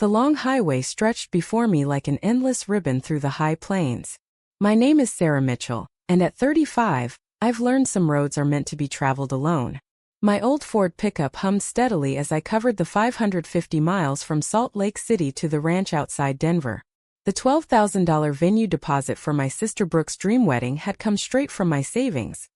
The long highway stretched before me like an endless ribbon through the high plains. My name is Sarah Mitchell, and at 35, I've learned some roads are meant to be traveled alone. My old Ford pickup hummed steadily as I covered the 550 miles from Salt Lake City to the ranch outside Denver. The $12,000 venue deposit for my sister Brooke's dream wedding had come straight from my savings,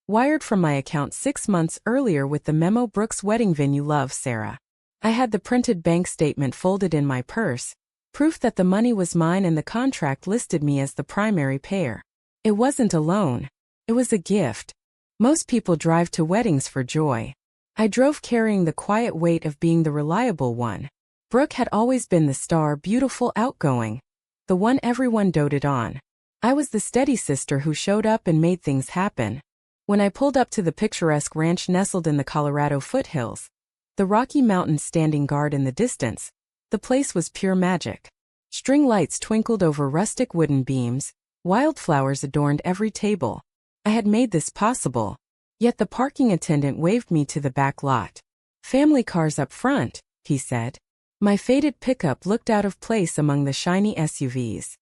wired from my account 6 months earlier with the memo Brooke's wedding venue love Sarah. I had the printed bank statement folded in my purse, proof that the money was mine and the contract listed me as the primary payer. It wasn't a loan. It was a gift. Most people drive to weddings for joy. I drove carrying the quiet weight of being the reliable one. Brooke had always been the star, beautiful, outgoing, the one everyone doted on. I was the steady sister who showed up and made things happen. When I pulled up to the picturesque ranch nestled in the Colorado foothills, the Rocky Mountains standing guard in the distance, the place was pure magic. String lights twinkled over rustic wooden beams, wildflowers adorned every table. I had made this possible, yet the parking attendant waved me to the back lot. "Family cars up front," he said. My faded pickup looked out of place among the shiny SUVs.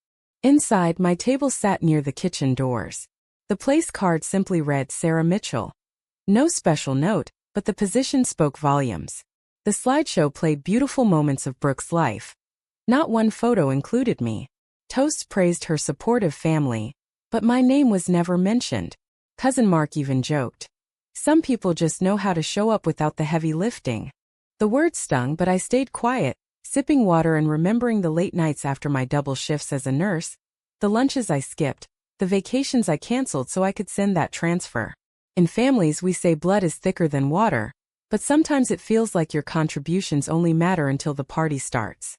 Inside, my table sat near the kitchen doors. The place card simply read Sarah Mitchell. No special note, but the position spoke volumes. The slideshow played beautiful moments of Brooke's life. Not one photo included me. Toasts praised her supportive family, but my name was never mentioned. Cousin Mark even joked, "Some people just know how to show up without the heavy lifting." The words stung, but I stayed quiet, sipping water and remembering the late nights after my double shifts as a nurse, the lunches I skipped, the vacations I canceled so I could send that transfer. In families, we say blood is thicker than water, but sometimes it feels like your contributions only matter until the party starts.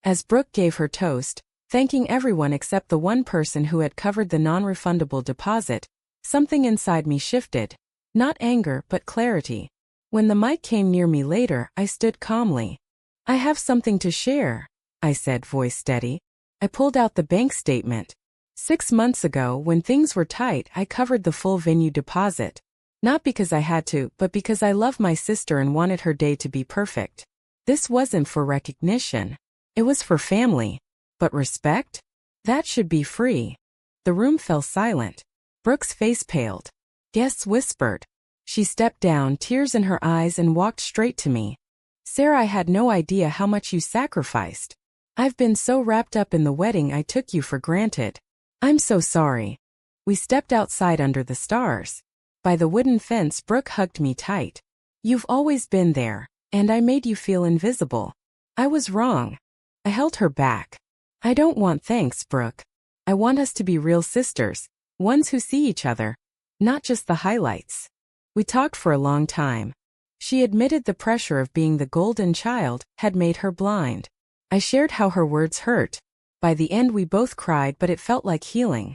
As Brooke gave her toast, thanking everyone except the one person who had covered the non-refundable deposit, something inside me shifted. Not anger, but clarity. When the mic came near me later, I stood calmly. "I have something to share," I said, voice steady. I pulled out the bank statement. 6 months ago, when things were tight, I covered the full venue deposit. Not because I had to, but because I love my sister and wanted her day to be perfect. This wasn't for recognition. It was for family. But respect? That should be free. The room fell silent. Brooke's face paled. Guests whispered. She stepped down, tears in her eyes, and walked straight to me. "Sarah, I had no idea how much you sacrificed. I've been so wrapped up in the wedding I took you for granted. I'm so sorry." We stepped outside under the stars. By the wooden fence, Brooke hugged me tight. "You've always been there, and I made you feel invisible. I was wrong." I held her back. "I don't want thanks, Brooke. I want us to be real sisters, ones who see each other, not just the highlights." We talked for a long time. She admitted the pressure of being the golden child had made her blind. I shared how her words hurt. By the end, we both cried, but it felt like healing.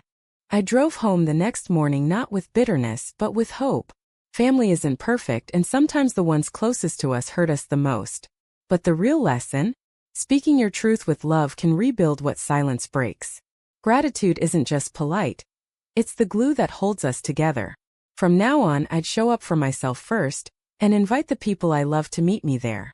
I drove home the next morning not with bitterness, but with hope. Family isn't perfect, and sometimes the ones closest to us hurt us the most. But the real lesson? Speaking your truth with love can rebuild what silence breaks. Gratitude isn't just polite. It's the glue that holds us together. From now on, I'd show up for myself first, and invite the people I love to meet me there.